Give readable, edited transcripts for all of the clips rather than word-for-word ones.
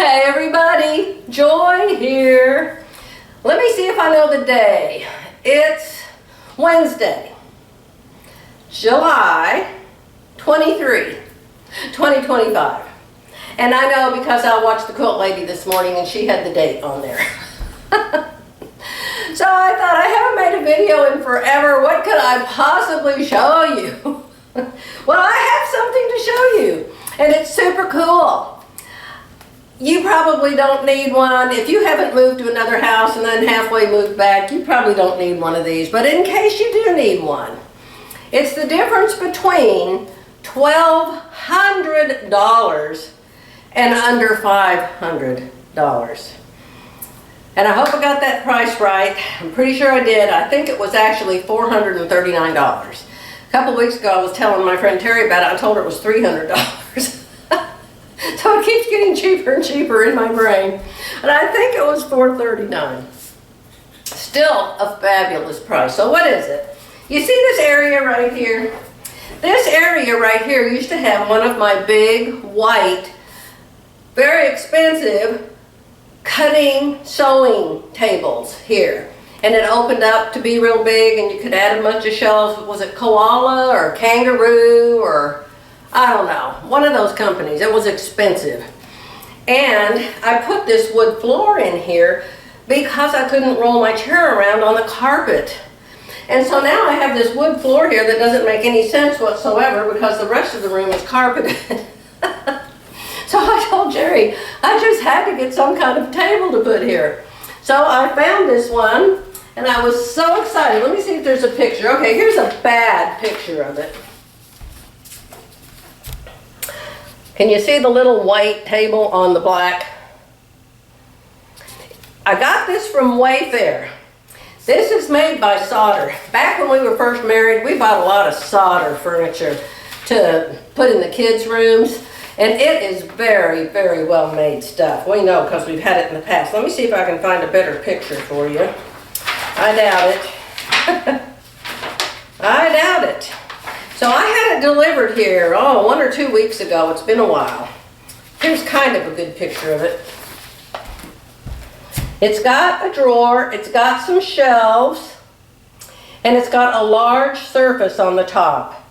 Hey everybody, Joy here. Let me see if I know the day. It's Wednesday, July 23, 2025. And I know because I watched the Quilt Lady this morning and she had the date on there. So I thought, I haven't made a video in forever. What could I possibly show you? Well, I have something to show you, and it's super cool. You probably don't need one. If you haven't moved to another house and then halfway moved back, you probably don't need one of these. But in case you do need one, it's the difference between $1,200 and under $500. And I hope I got that price right. I'm pretty sure I did. I think it was actually $439. A couple weeks ago I was telling my friend Terry about it. I told her it was $300. So it keeps getting cheaper and cheaper in my brain. And I think it was $439. Still a fabulous price. So what is it? You see this area right here? This area right here used to have one of my big white, very expensive cutting sewing tables here. And it opened up to be real big and you could add a bunch of shelves. Was it Koala or Kangaroo or I don't know, one of those companies. It was expensive. And I put this wood floor in here because I couldn't roll my chair around on the carpet. And so now I have this wood floor here that doesn't make any sense whatsoever because the rest of the room is carpeted. So I told Jerry, I just had to get some kind of table to put here. So I found this one and I was so excited. Let me see if there's a picture. Okay, here's a bad picture of it. Can you see the little white table on the black? I got this from Wayfair. This is made by Solder. Back when we were first married, we bought a lot of solder furniture to put in the kids' rooms. And it is very, very well made stuff. We know because we've had it in the past. Let me see if I can find a better picture for you. I doubt it. I doubt it. So I had it delivered here, 1 or 2 weeks ago. It's been a while. Here's kind of a good picture of it. It's got a drawer, it's got some shelves, and it's got a large surface on the top.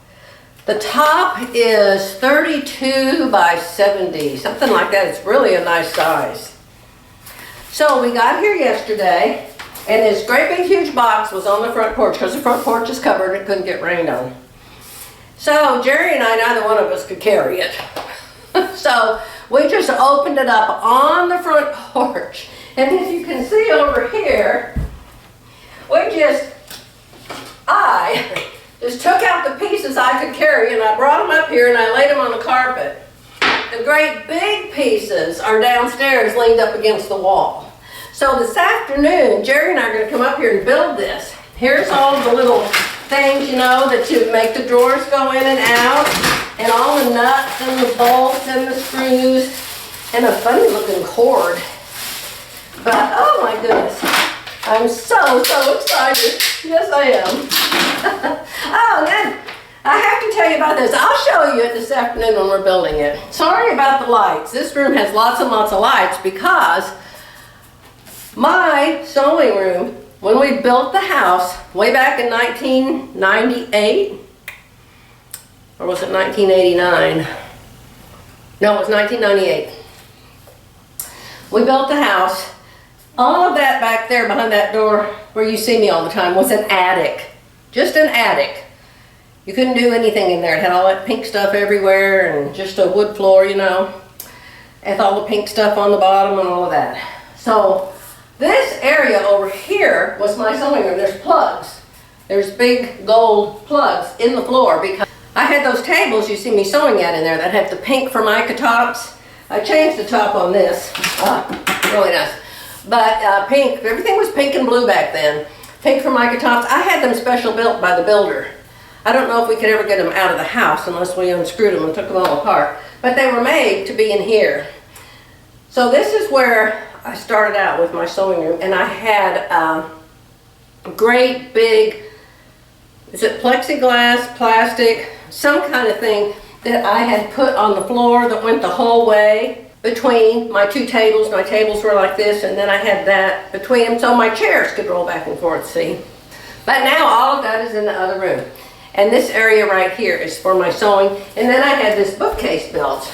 The top is 32 by 70, something like that. It's really a nice size. So we got here yesterday, and this great big huge box was on the front porch because the front porch is covered and it couldn't get rained on. So Jerry and I, neither one of us could carry it. So we just opened it up on the front porch. And as you can see over here, I just took out the pieces I could carry and I brought them up here and I laid them on the carpet. The great big pieces are downstairs leaned up against the wall. So this afternoon, Jerry and I are going to come up here and build this. Here's all the little things, you know, that you make the drawers go in and out, and all the nuts and the bolts and the screws, and a funny looking cord. But oh my goodness, I'm so excited. Yes, I am. Oh, and then I have to tell you about this. I'll show you it this afternoon when we're building it. Sorry about the lights. This room has lots and lots of lights because my sewing room, when we built the house way back in 1998, or was it 1989? No, it was 1998. We built the house. All of that back there behind that door where you see me all the time was an attic. Just an attic. You couldn't do anything in there. It had all that pink stuff everywhere and just a wood floor, you know. With all the pink stuff on the bottom and all of that. So this area over here was my sewing room. There's plugs. There's big gold plugs in the floor because I had those tables you see me sewing at in there that have the pink Formica tops. I changed the top on this. Really nice. But pink, everything was pink and blue back then. Pink Formica tops. I had them special built by the builder. I don't know if we could ever get them out of the house unless we unscrewed them and took them all apart. But they were made to be in here. So this is where I started out with my sewing room. And I had a great big, is it plexiglass, plastic, some kind of thing that I had put on the floor that went the whole way. between my two tables. My tables were like this, and then I had that between them so my chairs could roll back and forth, see? But now all of that is in the other room. And this area right here is for my sewing. And then I had this bookcase built,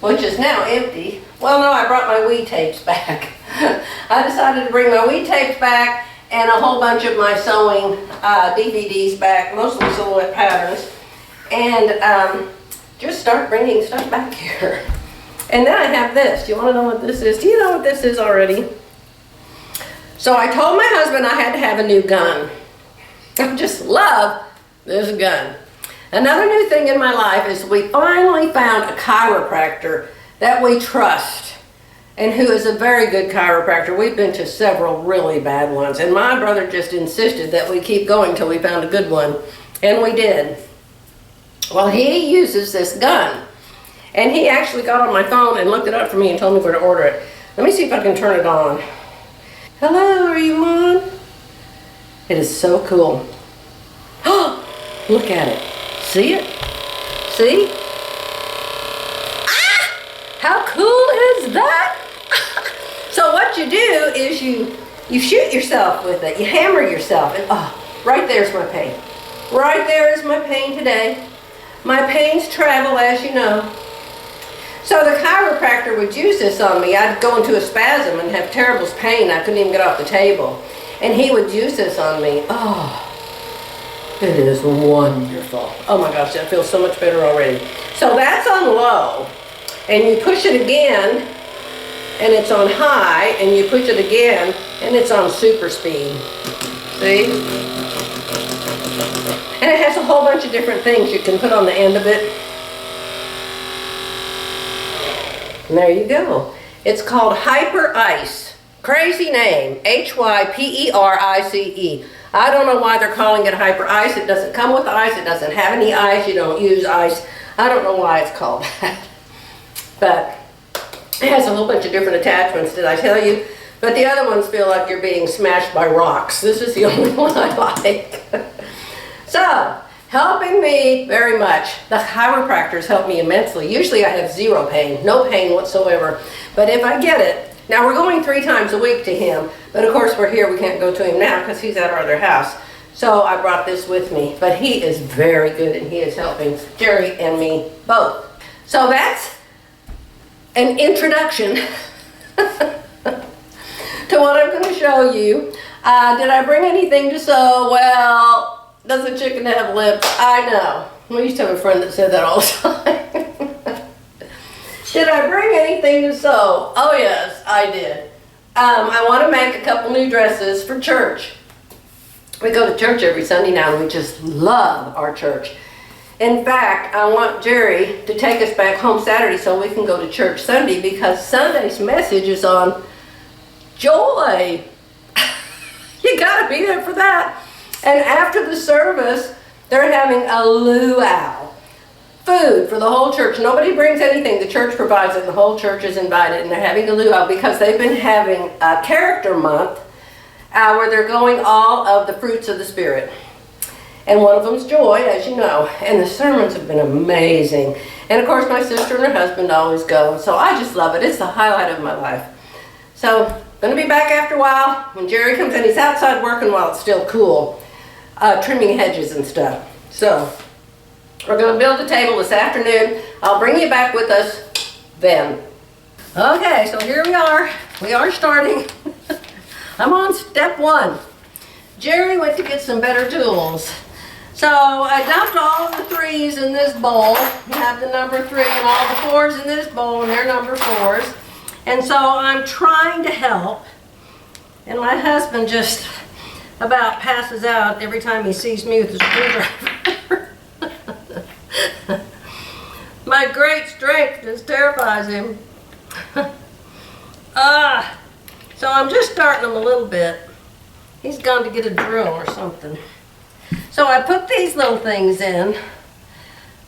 which is now empty. Well, no, I brought my weed tapes back. I decided to bring my weed tapes back and a whole bunch of my sewing DVDs back, mostly silhouette patterns, and just start bringing stuff back here. And then I have this. Do you want to know what this is? Do you know what this is already? So I told my husband I had to have a new gun. I just love this gun. Another new thing in my life is we finally found a chiropractor that we trust and who is a very good chiropractor. We've been to several really bad ones, and my brother just insisted that we keep going till we found a good one, and we did. Well, he uses this gun, and he actually got on my phone and looked it up for me and told me where to order it. Let me see if I can turn it on. Hello, are you on? It is so cool. Oh, look at it. See it? See? Ah! How cool is that? So what you do is you shoot yourself with it. You hammer yourself. And oh, right there's my pain. Right there is my pain today. My pains travel, as you know. So the chiropractor would use this on me. I'd go into a spasm and have terrible pain. I couldn't even get off the table. And he would use this on me. Oh, it is wonderful. Oh my gosh, that feels so much better already. So that's on low. And you push it again, and it's on high, and you push it again, and it's on super speed. See? And it has a whole bunch of different things you can put on the end of it. And there you go. It's called Hyper Ice. Crazy name. Hyperice. I don't know why they're calling it Hyper Ice. It doesn't come with ice. It doesn't have any ice. You don't use ice. I don't know why it's called that. But it has a whole bunch of different attachments, did I tell you? But the other ones feel like you're being smashed by rocks. This is the only one I like. So, helping me very much. The chiropractors help me immensely. Usually I have zero pain, no pain whatsoever. But if I get it, now we're going 3 times a week to him, but of course we're here, we can't go to him now because he's at our other house. So I brought this with me, but he is very good and he is helping Jerry and me both. So that's an introduction to what I'm going to show you. Did I bring anything to sew? Well, does a chicken have lips? I know. We used to have a friend that said that all the time. Did I bring anything to sew? Oh yes, I did. I want to make a couple new dresses for church. We go to church every Sunday now and we just love our church. In fact, I want Jerry to take us back home Saturday so we can go to church Sunday because Sunday's message is on joy. You gotta be there for that. And after the service, they're having a luau. Food for the whole church. Nobody brings anything. The church provides it. The whole church is invited, and they're having a luau because they've been having a character month where they're going all of the fruits of the Spirit. And one of them's joy, as you know. And the sermons have been amazing. And of course, my sister and her husband always go. So I just love it. It's the highlight of my life. So, going to be back after a while. When Jerry comes in, he's outside working while it's still cool. Trimming hedges and stuff. So, we're going to build a table this afternoon. I'll bring you back with us then. Okay, so here we are. We are starting. I'm on step 1. Jerry went to get some better tools. So I dumped all of the 3s in this bowl. You have the number 3 and all the 4s in this bowl, and they're number 4s. And so I'm trying to help. And my husband just about passes out every time he sees me with the screwdriver. My great strength just terrifies him. So I'm just starting him a little bit. He's gone to get a drill or something. So I put these little things in.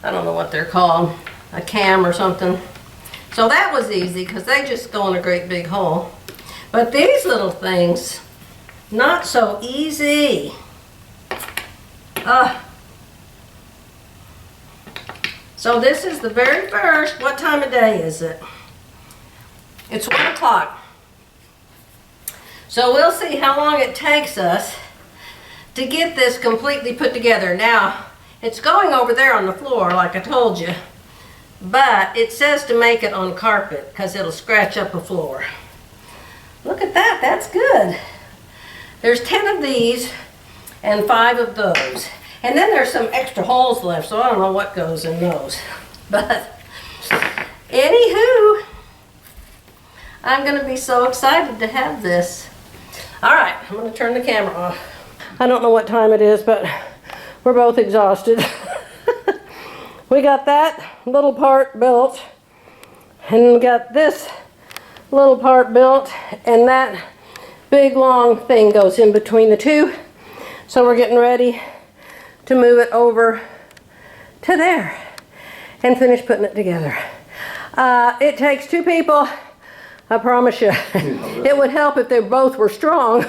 I don't know what they're called. A cam or something. So that was easy because they just go in a great big hole. But these little things, not so easy. So this is the very first. What time of day is it? It's 1 o'clock. So we'll see how long it takes us to get this completely put together. Now, it's going over there on the floor, like I told you, but it says to make it on carpet because it'll scratch up the floor. Look at that, that's good. There's 10 of these and 5 of those. And then there's some extra holes left, so I don't know what goes in those. But anywho, I'm gonna be so excited to have this. All right, I'm gonna turn the camera off. I don't know what time it is, but we're both exhausted. We got that little part built, and we got this little part built, and that big long thing goes in between the two. So we're getting ready to move it over to there and finish putting it together. It takes 2 people, I promise you. It would help if they both were strong,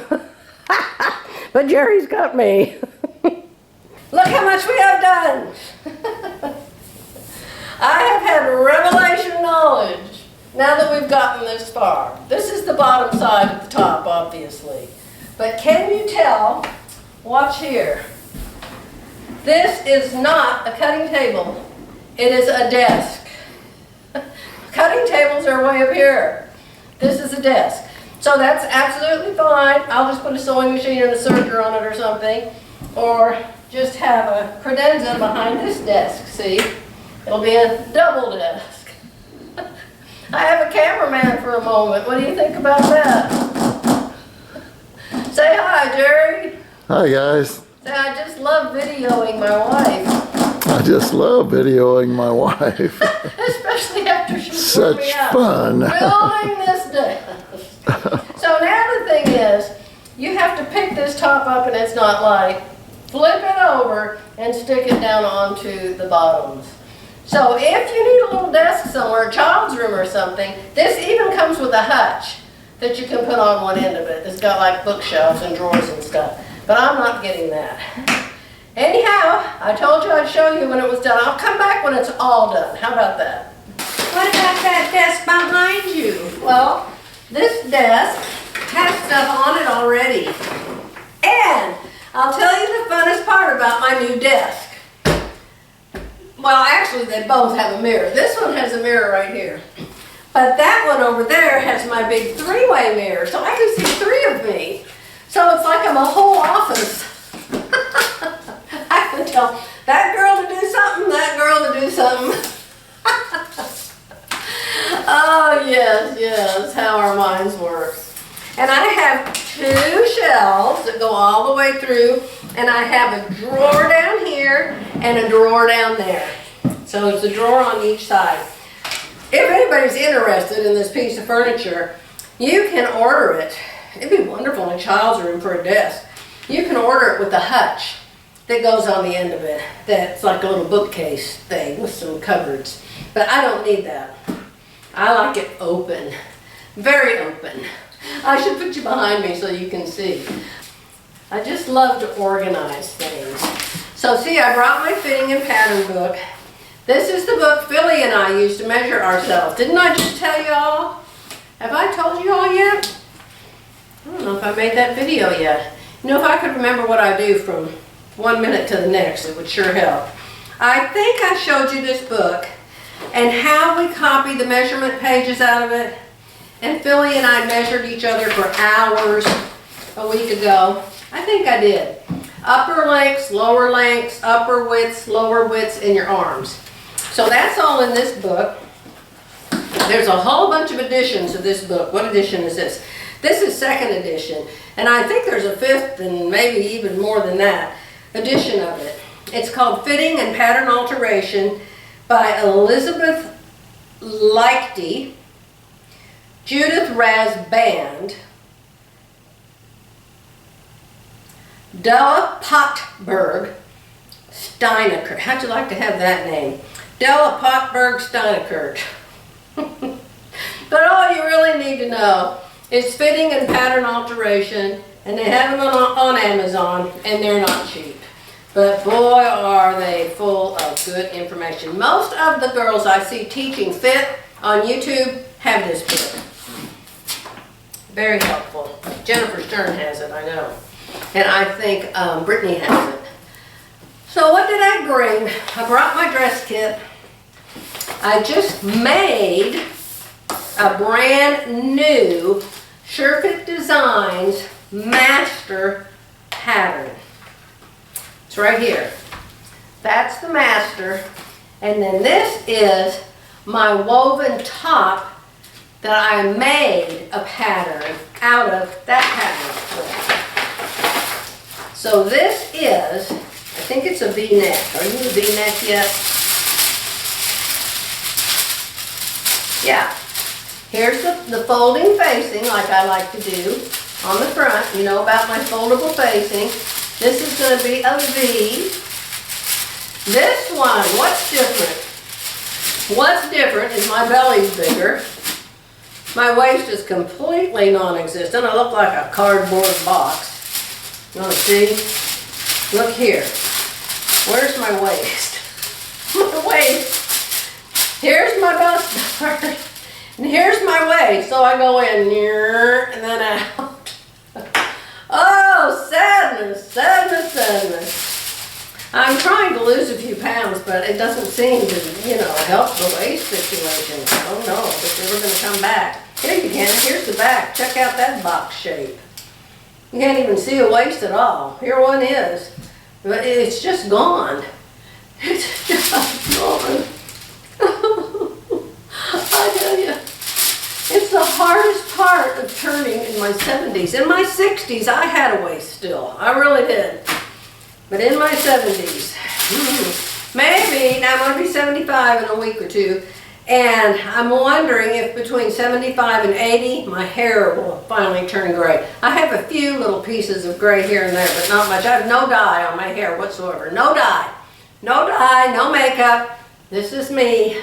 but Jerry's got me. Look how much we have done. I have had revelation knowledge now that we've gotten this far. This is the bottom side of the top, obviously. But can you tell? Watch here. This is not a cutting table. It is a desk. Cutting tables are way up here. This is a desk. So that's absolutely fine. I'll just put a sewing machine and a serger on it or something. Or just have a credenza behind this desk, see? It'll be a double desk. I have a cameraman for a moment. What do you think about that? Say hi, Jerry. Hi, guys. Say, I just love videoing my wife. I just love videoing my wife. Especially after she Such me out fun. building this desk. So now the thing is, you have to pick this top up and it's not light, flip it over and stick it down onto the bottoms. So if you need a little desk somewhere, a child's room or something, this even comes with a hutch that you can put on one end of it. It's got like bookshelves and drawers and stuff. But I'm not getting that. Anyhow, I told you I'd show you when it was done. I'll come back when it's all done. How about that? What about that desk behind you? Well, this desk has stuff on it already. And I'll tell you the funnest part about my new desk. Well, actually, they both have a mirror. This one has a mirror right here. But that one over there has my big 3-way mirror, so I can see 3 of me. So it's like I'm a whole office. I can tell that girl to do something, that girl to do something. Oh, yes, yes, how our minds work. And I have 2 shelves that go all the way through, and I have a drawer down here and a drawer down there. So there's a drawer on each side. If anybody's interested in this piece of furniture, you can order it. It'd be wonderful in a child's room for a desk. You can order it with a hutch that goes on the end of it. That's like a little bookcase thing with some cupboards. But I don't need that. I like it open, very open. I should put you behind me so you can see. I just love to organize things. So see, I brought my fitting and pattern book. This is the book Philly and I used to measure ourselves. Didn't I just tell you all? Have I told you all yet? I don't know if I made that video yet. You know, if I could remember what I do from 1 minute to the next, it would sure help. I think I showed you this book and how we copy the measurement pages out of it. And Philly and I measured each other for hours a week ago. I think I did. Upper lengths, upper widths, lower widths in your arms. So that's all in this book. There's a whole bunch of editions of this book. What edition is this? This is 2nd edition. And I think there's a 5th and maybe even more than that edition of it. It's called Fitting and Pattern Alteration by Elizabeth Leichty, Judith Raz Band, Della Potberg Steinekert. How'd you like to have that name? Della Potberg Steinekert. But all you really need to know is fitting and pattern alteration, and they have them on Amazon, and they're not cheap. But boy, are they full of good information. Most of the girls I see teaching fit on YouTube have this book. Very helpful. Jennifer Stern has it, I know. And I think Brittany has it. So what did I bring? I brought my dress kit. I just made a brand new Sherfit Designs master pattern. It's right here. That's the master. And then this is my woven top that I made a pattern out of that pattern. So this is, I think it's a V-neck. Are you a V-neck yet? Yeah. Here's the folding facing, like I like to do on the front. You know about my foldable facing. This is going to be a V. This one, what's different? What's different is my belly's bigger. My waist is completely non-existent. I look like a cardboard box. You want to see? Look here. Where's my waist? My waist. Here's my bust part. And here's my waist. So I go in here and then out. Oh, sadness, sadness, sadness. I'm trying to lose a few pounds, but it doesn't seem to, help the waist situation. Oh no, if they were going to come back. Here you can. Here's the back. Check out that box shape. You can't even see a waist at all. Here one is. But it's just gone. It's just gone. I tell you, it's the hardest part of turning in my 70s. In my 60s, I had a waist still. I really did. But in my 70s, maybe, now I'm going to be 75 in a week or two, and I'm wondering if between 75 and 80, my hair will finally turn gray. I have a few little pieces of gray here and there, but not much. I have no dye on my hair whatsoever. No dye. No dye, no makeup. This is me.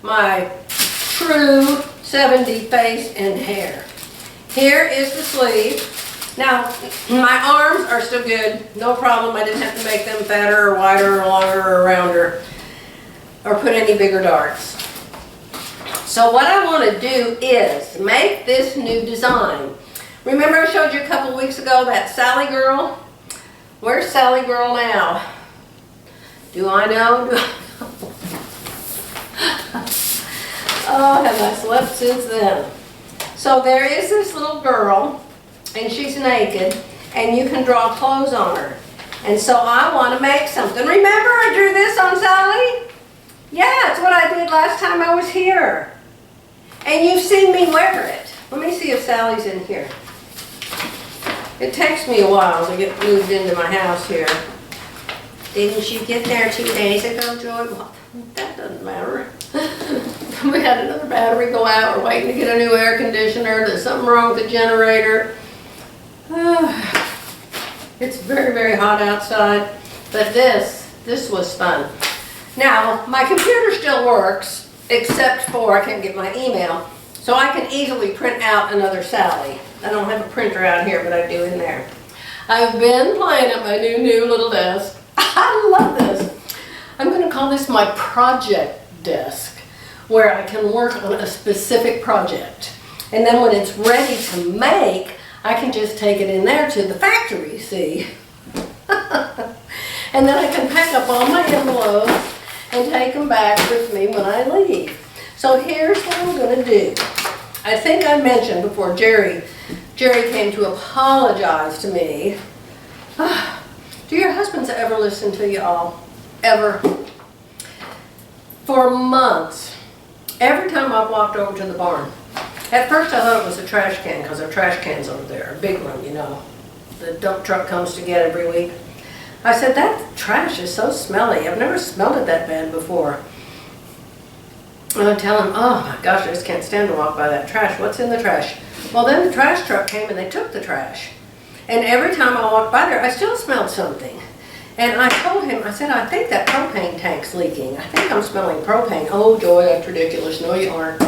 My true 70 face and hair. Here is the sleeve. Now, my arms are still good, no problem. I didn't have to make them fatter or wider or longer or rounder or put any bigger darts. So what I want to do is make this new design. Remember I showed you a couple weeks ago that Sally girl? Where's Sally girl now? Do I know? Oh, have I slept since then? So there is this little girl, and she's naked, and you can draw clothes on her. And so I want to make something. Remember I drew this on Sally? Yeah, it's what I did last time I was here. And you've seen me wear it. Let me see if Sally's in here. It takes me a while to get moved into my house here. Didn't you get there 2 days ago, Joy? Well, that doesn't matter. We had another battery go out. We're waiting to get a new air conditioner. There's something wrong with the generator. It's very, very hot outside, but this was fun. Now, my computer still works, except for I can't get my email, so I can easily print out another Sally. I don't have a printer out here, but I do in there. I've been playing at my new little desk. I love this. I'm going to call this my project desk, where I can work on a specific project. And then when it's ready to make, I can just take it in there to the factory, see? And then I can pack up all my envelopes and take them back with me when I leave. So here's what I'm going to do. I think I mentioned before Jerry came to apologize to me. Do your husbands ever listen to you all? Ever? For months, every time I've walked over to the barn, at first I thought it was a trash can because our trash can's over there, a big one, The dump truck comes to get every week. I said, that trash is so smelly. I've never smelled it that bad before. And I tell him, oh my gosh, I just can't stand to walk by that trash. What's in the trash? Well, then the trash truck came and they took the trash. And every time I walked by there, I still smelled something. And I told him, I said, I think that propane tank's leaking. I think I'm smelling propane. Oh, Joy, that's ridiculous. No, you aren't.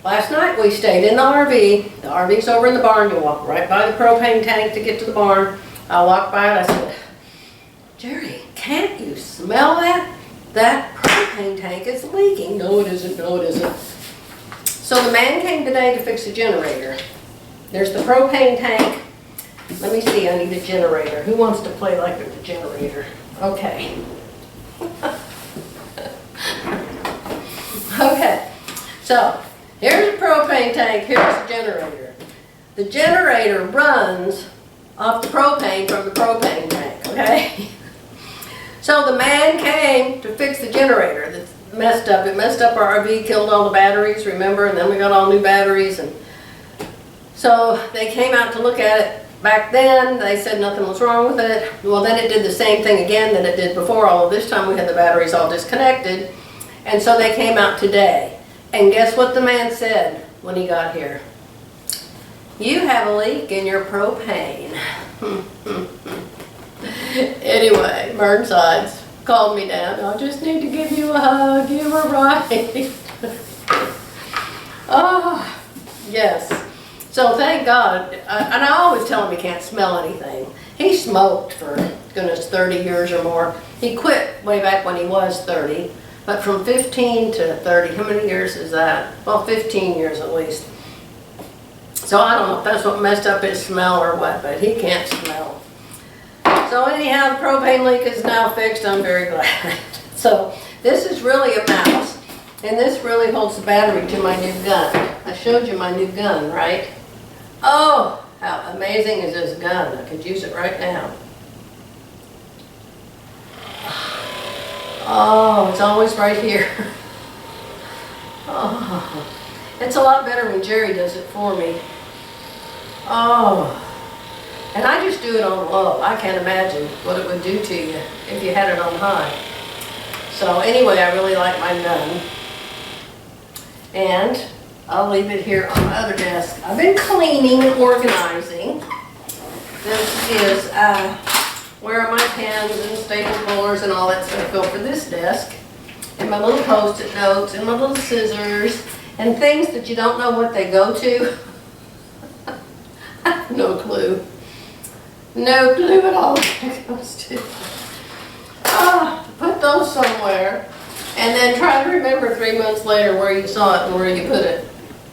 Last night we stayed in the RV. The RV's over in the barn. You walk right by the propane tank to get to the barn. I walked by it. I said, Jerry, can't you smell that? That propane tank is leaking. No, it isn't. No, it isn't. So the man came today to fix the generator. There's the propane tank. Let me see, I need a generator. Who wants to play like there's a generator? Okay. Okay, so here's the propane tank, here's the generator. The generator runs off the propane from the propane tank, okay? So the man came to fix the generator that's messed up. It messed up our RV, killed all the batteries, remember? And then we got all new batteries. And so they came out to look at it. Back then, they said nothing was wrong with it. Well, then it did the same thing again that it did before, although this time we had the batteries all disconnected. And so they came out today. And guess what the man said when he got here? You have a leak in your propane. Anyway, Bernhardt's called me down. I just need to give you a hug. You were right. Oh, yes. So thank God. And I always tell him he can't smell anything. He smoked for, goodness, 30 years or more. He quit way back when he was 30. But from 15 to 30, how many years is that? Well, 15 years at least. So I don't know if that's what messed up his smell or what, but he can't smell. So anyhow, the propane leak is now fixed. I'm very glad. So this is really a mouse, and this really holds the battery to my new gun. I showed you my new gun, right? Oh, how amazing is this gun? I could use it right now. Oh, it's always right here. Oh, it's a lot better when Jerry does it for me. Oh, and I just do it on low. I can't imagine what it would do to you if you had it on high. So anyway, I really like my gun. And I'll leave it here on my other desk. I've been cleaning and organizing. This is where my pens and staple pullers and all that stuff go for this desk. And my little Post-it notes and my little scissors and things that you don't know what they go to. I have no clue. No clue at all what it goes to. Put those somewhere and then try to remember 3 months later where you saw it and where you put it.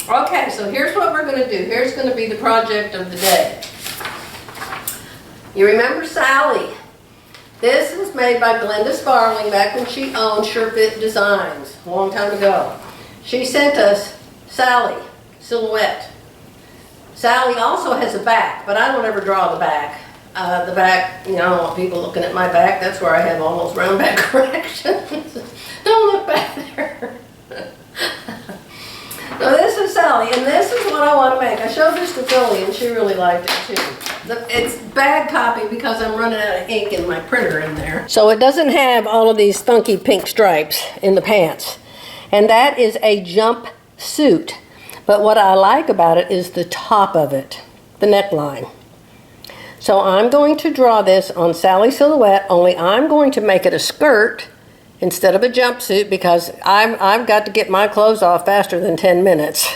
Okay, so here's what we're going to do. Here's going to be the project of the day. You remember Sally? This was made by Glenda Sparling back when she owned Sure Fit Designs a long time ago. She sent us Sally silhouette. Sally also has a back, but I don't ever draw the back. The back, you know, I don't want people looking at my back. That's where I have all those round back corrections. Don't look back there. So this is Sally, and this is what I want to make. I showed this to Philly, and she really liked it too. It's bad copy because I'm running out of ink in my printer in there. So it doesn't have all of these funky pink stripes in the pants. And that is a jump suit. But what I like about it is the top of it, the neckline. So I'm going to draw this on Sally Silhouette, only I'm going to make it a skirt instead of a jumpsuit because I've got to get my clothes off faster than 10 minutes.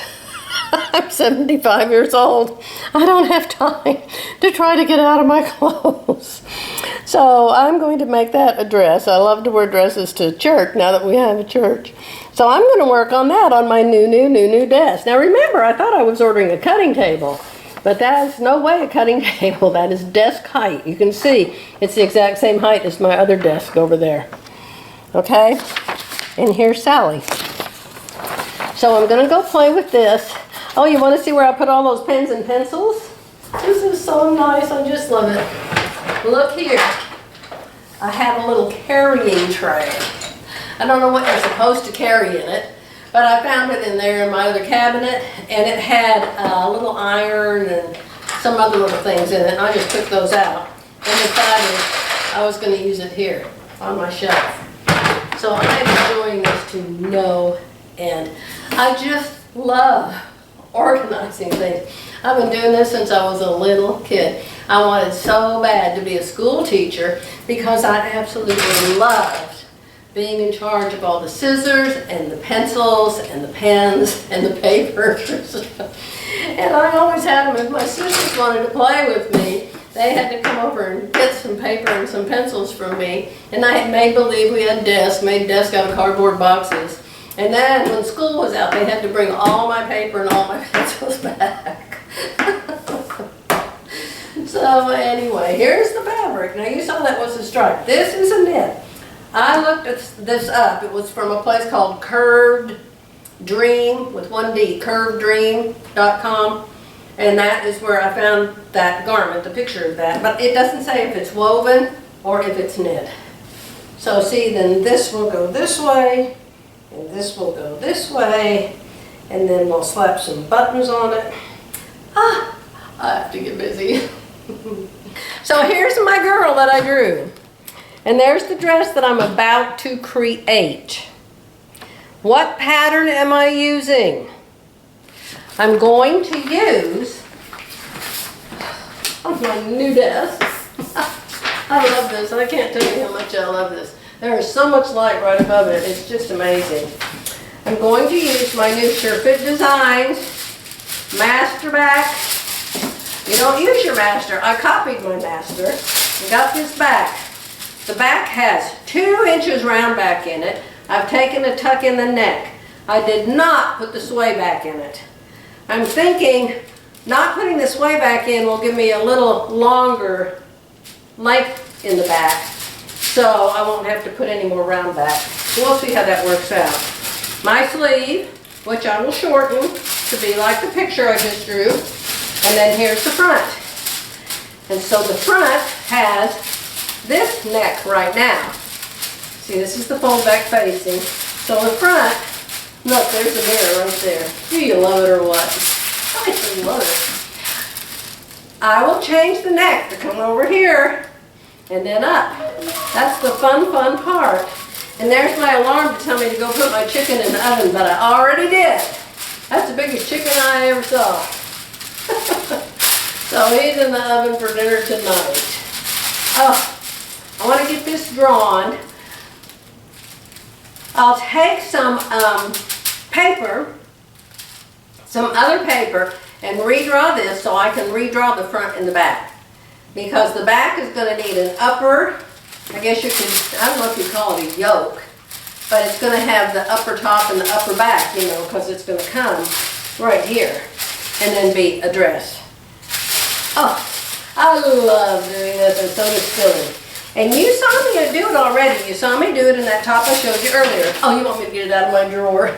I'm 75 years old. I don't have time to try to get out of my clothes. So I'm going to make that a dress. I love to wear dresses to church now that we have a church. So I'm going to work on that on my new desk. Now remember, I thought I was ordering a cutting table, but that's no way a cutting table. That is desk height. You can see it's the exact same height as my other desk over there. Okay? And here's Sally. So I'm going to go play with this. Oh, you want to see where I put all those pens and pencils? This is so nice. I just love it. Look here. I have a little carrying tray. I don't know what you're supposed to carry in it, but I found it in there in my other cabinet, and it had a little iron and some other little things in it, and I just took those out and decided I was going to use it here on my shelf. So I'm enjoying this to no end. I just love organizing things. I've been doing this since I was a little kid. I wanted so bad to be a school teacher because I absolutely loved being in charge of all the scissors and the pencils and the pens and the papers. And I always had them. If my sisters wanted to play with me, they had to come over and get some paper and some pencils from me. And I had made believe we had desks, made desks out of cardboard boxes. And then when school was out, they had to bring all my paper and all my pencils back. So anyway, here's the fabric. Now you saw that was a stripe. This is a knit. I looked at this up. It was from a place called Curved Dream with 1D, curveddream.com. And that is where I found that garment, the picture of that. But it doesn't say if it's woven or if it's knit. So see, then this will go this way, and this will go this way, and then we'll slap some buttons on it. I have to get busy. So here's my girl that I drew. And there's the dress that I'm about to create. What pattern am I using? I'm going to use on my new desk. I love this. I can't tell you how much I love this. There is so much light right above it. It's just amazing. I'm going to use my new SureFit Designs Master Back. You don't use your master. I copied my master and got this back. The back has 2 inches round back in it. I've taken a tuck in the neck. I did not put the sway back in it. I'm thinking not putting the sway back in will give me a little longer length in the back, so I won't have to put any more round back. We'll see how that works out. My sleeve, which I will shorten to be like the picture I just drew, and then here's the front. And so the front has this neck right now. See, this is the fold back facing. So the front, look, there's a mirror right there. Do you love it or what? I do love it. I will change the neck to come over here and then up. That's the fun part. And there's my alarm to tell me to go put my chicken in the oven, but I already did. That's the biggest chicken I ever saw. So he's in the oven for dinner tonight. Oh, I want to get this drawn. I'll take some paper, some other paper, and redraw this so I can redraw the front and the back. Because the back is going to need an upper, I guess you can, I don't know if you call it a yoke, but it's going to have the upper top and the upper back, you know, because it's going to come right here and then be a dress. Oh, I love doing this, and so does Philly. And you saw me do it already. You saw me do it in that top I showed you earlier. Oh, you want me to get it out of my drawer?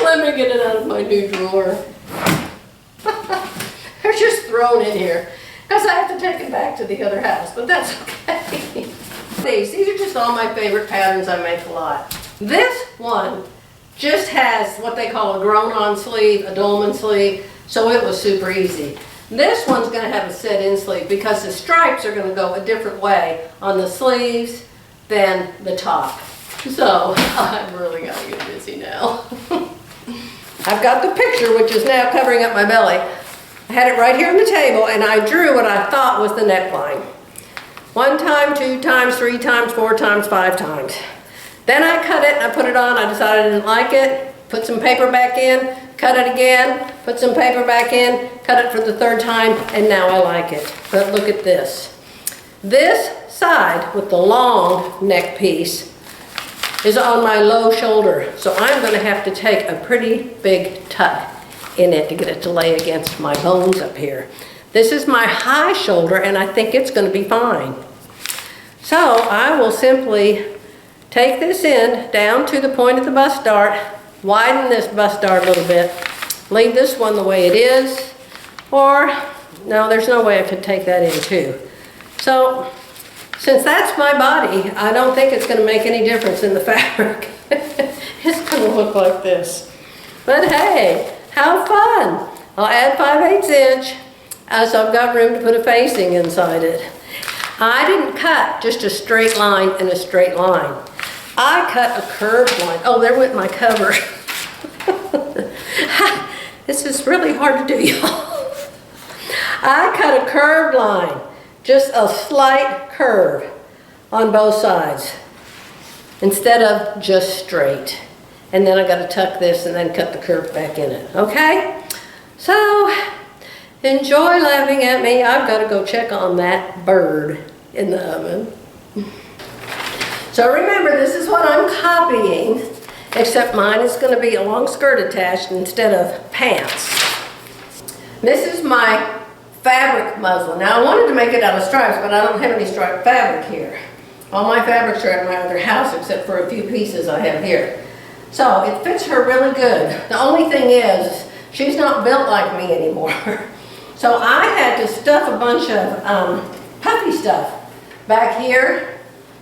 Let me get it out of my new drawer. They're just thrown in here because I have to take it back to the other house, but that's okay. These are just all my favorite patterns. I make a lot. This one just has what they call a grown-on sleeve, a dolman sleeve, so it was super easy. This one's going to have a set-in sleeve because the stripes are going to go a different way on the sleeves than the top. So I've really got to get busy now. I've got the picture, which is now covering up my belly. I had it right here on the table, and I drew what I thought was the neckline. 1 time, 2 times, 3 times, 4 times, 5 times. Then I cut it, and I put it on. I decided I didn't like it. Put some paper back in, cut it again, put some paper back in, cut it for the 3rd time, and now I like it. But look at this. This side with the long neck piece is on my low shoulder. So I'm going to have to take a pretty big tuck in it to get it to lay against my bones up here. This is my high shoulder, and I think it's going to be fine. So I will simply take this end down to the point of the bust dart, widen this bust dart a little bit, leave this one the way it is, or no, there's no way I could take that in too. So since that's my body, I don't think it's going to make any difference in the fabric. It's going to look like this. But hey, how fun! I'll add 5/8 inch, so I've got room to put a facing inside it. I didn't cut just a straight line and a straight line. I cut a curved line. Oh, there went my cover. This is really hard to do, y'all. I cut a curved line, just a slight curve on both sides, instead of just straight. And then I got to tuck this and then cut the curve back in it. Okay? So, enjoy laughing at me. I've got to go check on that bird in the oven. So remember, this is what I'm copying, except mine is going to be a long skirt attached instead of pants. This is my fabric muslin. Now I wanted to make it out of stripes, but I don't have any striped fabric here. All my fabrics are at my other house except for a few pieces I have here. So it fits her really good. The only thing is, she's not built like me anymore. So I had to stuff a bunch of puffy stuff back here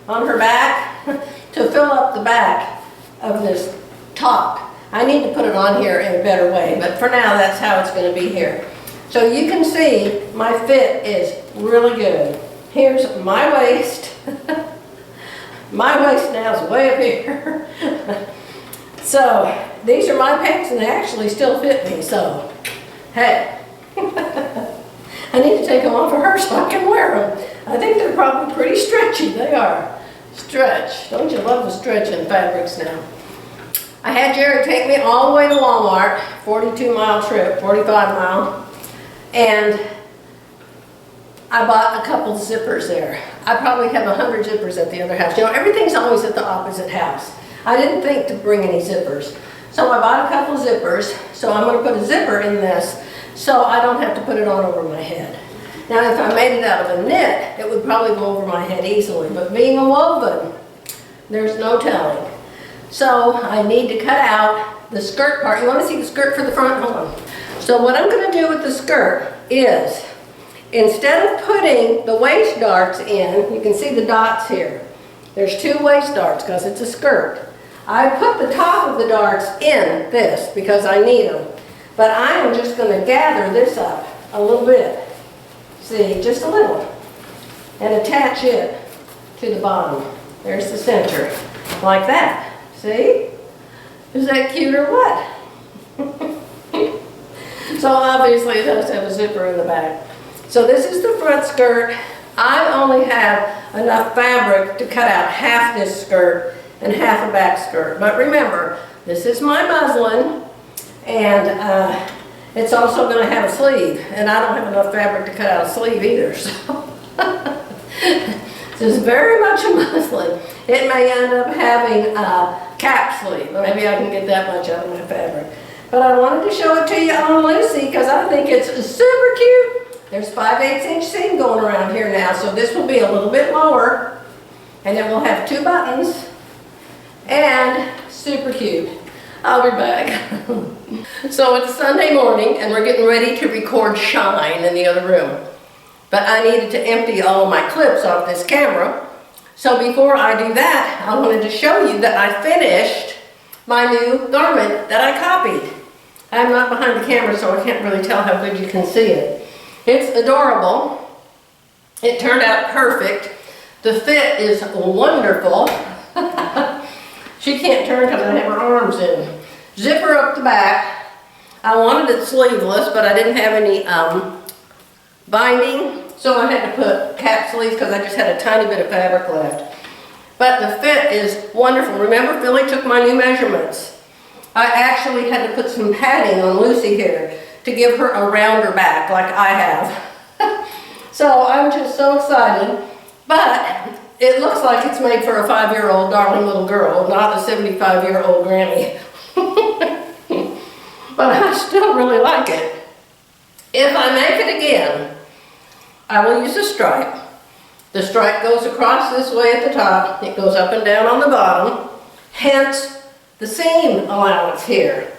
on her back to fill up the back of this top. I need to put it on here in a better way, but for now that's how it's going to be here. So you can see my fit is really good. Here's my waist. My waist now is way up here. So these are my pants and they actually still fit me, so hey. I need to take them off of her so I can wear them. I think they're probably pretty stretchy. They are. Stretch. Don't you love the stretch in fabrics now? I had Jerry take me all the way to Walmart, 42-mile trip, 45-mile, and I bought a couple zippers there. I probably have 100 zippers at the other house. You know, everything's always at the opposite house. I didn't think to bring any zippers. So I bought a couple zippers, so I'm going to put a zipper in this so I don't have to put it on over my head. Now if I made it out of a knit, it would probably go over my head easily, but being a woven, there's no telling. So I need to cut out the skirt part. You want to see the skirt for the front? Hold on. So what I'm going to do with the skirt is, instead of putting the waist darts in, you can see the dots here. There's 2 waist darts because it's a skirt. I put the top of the darts in this because I need them. But I am just going to gather this up a little bit. See, just a little. And attach it to the bottom. There's the center. Like that. See? Is that cute or what? So obviously it does have a zipper in the back. So this is the front skirt. I only have enough fabric to cut out half this skirt and half a back skirt. But remember, this is my muslin, and it's also going to have a sleeve. And I don't have enough fabric to cut out a sleeve either. So this is very much a muslin. It may end up having a cap sleeve. Maybe I can get that much out of my fabric. But I wanted to show it to you on Lucy because I think it's super cute. There's 5/8" seam going around here now, so this will be a little bit lower, and it will have 2 buttons, and super cute. I'll be back. So it's Sunday morning, and we're getting ready to record Shine in the other room. But I needed to empty all of my clips off this camera. So before I do that, I wanted to show you that I finished my new garment that I copied. I'm not behind the camera, so I can't really tell how good you can see it. It's adorable. It turned out perfect. The fit is wonderful. She can't turn because I have her arms in. Zipper up the back. I wanted it sleeveless, but I didn't have any binding, so I had to put cap sleeves because I just had a tiny bit of fabric left. But the fit is wonderful. Remember, Philly took my new measurements. I actually had to put some padding on Lucy here to give her a rounder back like I have. So I'm just so excited. But it looks like it's made for a 5-year-old darling little girl, not a 75-year-old granny. But I still really like it. If I make it again, I will use a stripe. The stripe goes across this way at the top. It goes up and down on the bottom. Hence the seam allowance here.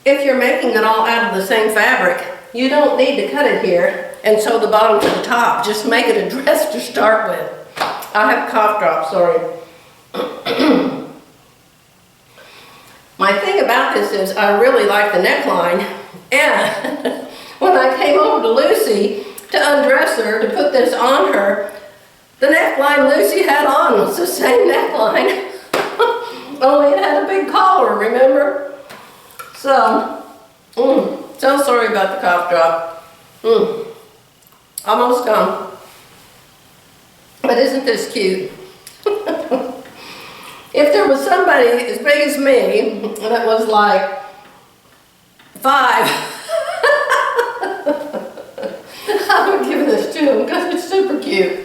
If you're making it all out of the same fabric, you don't need to cut it here and sew the bottom to the top. Just make it a dress to start with. I have a cough drop, sorry. My thing about this is I really like the neckline, and when I came over to Lucy to undress her, to put this on her, the neckline Lucy had on was the same neckline. Only it had a big collar, remember? So, so sorry about the cough drop. Almost done. But isn't this cute? If there was somebody as big as me that was like 5, I would give this to him because it's super cute.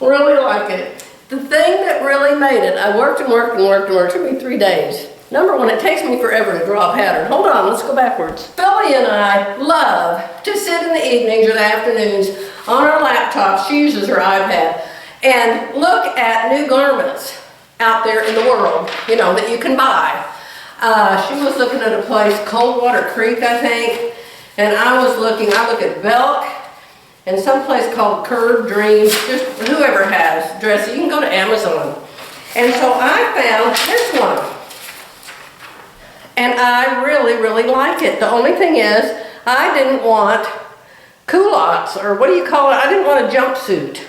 Really like it. The thing that really made it, I worked and worked and worked and worked. It took me 3 days. Number one, it takes me forever to draw a pattern. Hold on, let's go backwards. Philly! Philly and I love to sit in the evenings or the afternoons on our laptops, she uses her iPad, and look at new garments out there in the world, you know, that you can buy. She was looking at a place, Coldwater Creek, I think, and I look at Belk, and some place called Curve Dreams, just whoever has dresses, you can go to Amazon. And so I found this one. And I really, really like it. The only thing is, I didn't want culottes, or what do you call it? I didn't want a jumpsuit,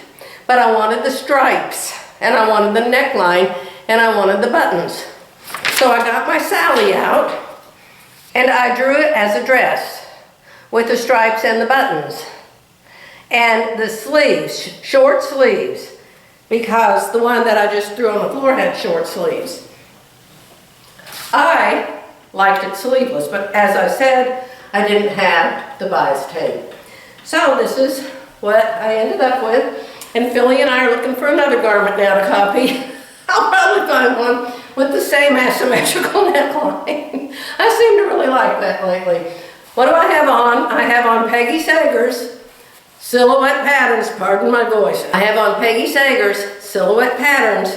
but I wanted the stripes, and I wanted the neckline, and I wanted the buttons. So I got my Sally out, and I drew it as a dress with the stripes and the buttons. And the sleeves, short sleeves, because the one that I just threw on the floor had short sleeves. I liked it sleeveless, but as I said, I didn't have the bias tape. So this is what I ended up with, and Philly and I are looking for another garment now to copy. I'll probably find one with the same asymmetrical neckline. I seem to really like that lately. What do I have on? I have on Peggy Sager's Silhouette Patterns, pardon my voice. I have on Peggy Sager's Silhouette Patterns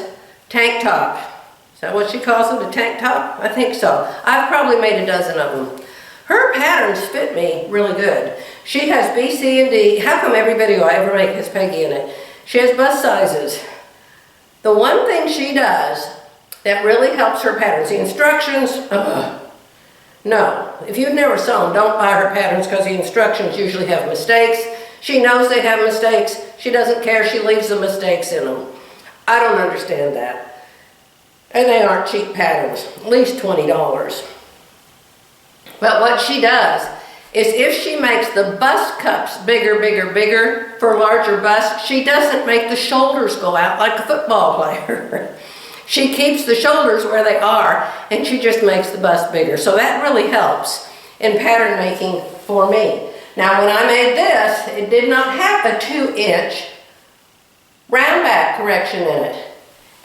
tank top. Is that what she calls it, a tank top? I think so. I've probably made a dozen of them. Her patterns fit me really good. She has B, C, and D. How come every video I ever make has Peggy in it? She has bust sizes. The one thing she does that really helps her patterns, the instructions, no. If you've never sewn, don't buy her patterns because the instructions usually have mistakes. She knows they have mistakes. She doesn't care. She leaves the mistakes in them. I don't understand that. And they aren't cheap patterns, at least $20. But what she does is if she makes the bust cups bigger, bigger, bigger for larger busts, she doesn't make the shoulders go out like a football player. She keeps the shoulders where they are, and she just makes the bust bigger. So that really helps in pattern making for me. Now when I made this, it did not have a 2-inch round back correction in it.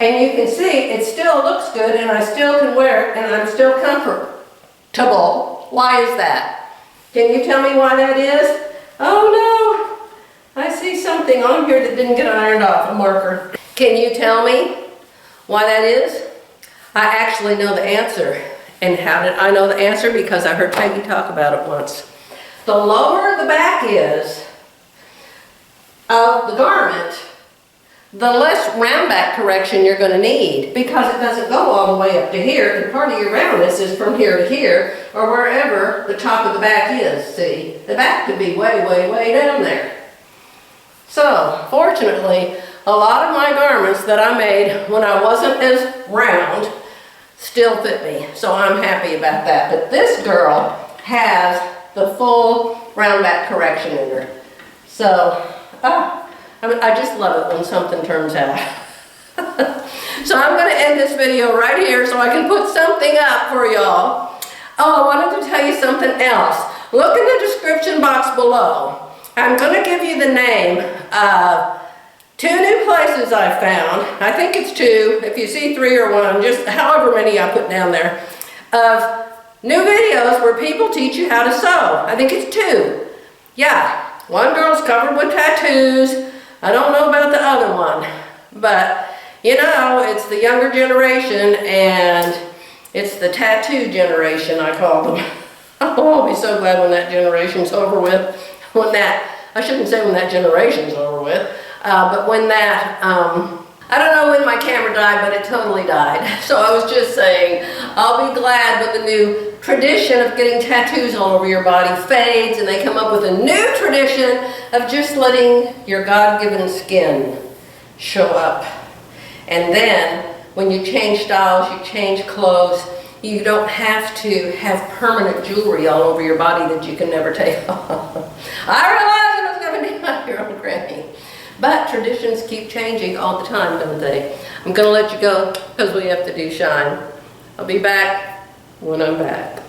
And you can see it still looks good, and I still can wear it, and I'm still comfortable. Why is that? Can you tell me why that is? Oh no, I see something on here that didn't get ironed off, a marker. Can you tell me why that is? I actually know the answer. And how did I know the answer? Because I heard Peggy talk about it once. The lower the back is of the garment, the less round back correction you're going to need, because it doesn't go all the way up to here, and part of your roundness is from here to here, or wherever the top of the back is. See, the back could be way, way, way down there. So, fortunately, a lot of my garments that I made when I wasn't as round still fit me, so I'm happy about that. But this girl has the full round back correction in her. So, I just love it when something turns out. So I'm going to end this video right here so I can put something up for y'all. Oh, I wanted to tell you something else. Look in the description box below. I'm going to give you the name of 2 new places I found. I think it's 2. If you see 3 or 1, just however many I put down there, of new videos where people teach you how to sew. I think it's 2. Yeah, one girl's covered with tattoos. I don't know about the other one, but you know, it's the younger generation, and it's the tattoo generation, I call them. Oh, I'll be so glad when that generation's over with. I shouldn't say when that generation's over with, but when that, I don't know when my camera died, but it totally died. So I was just saying, I'll be glad when the new tradition of getting tattoos all over your body fades and they come up with a new tradition of just letting your God-given skin show up. And then when you change styles, you change clothes, you don't have to have permanent jewelry all over your body that you can never take off. I realized I was going to be my your own granny. But traditions keep changing all the time, don't they? I'm going to let you go because we have to do shine. I'll be back when I'm back.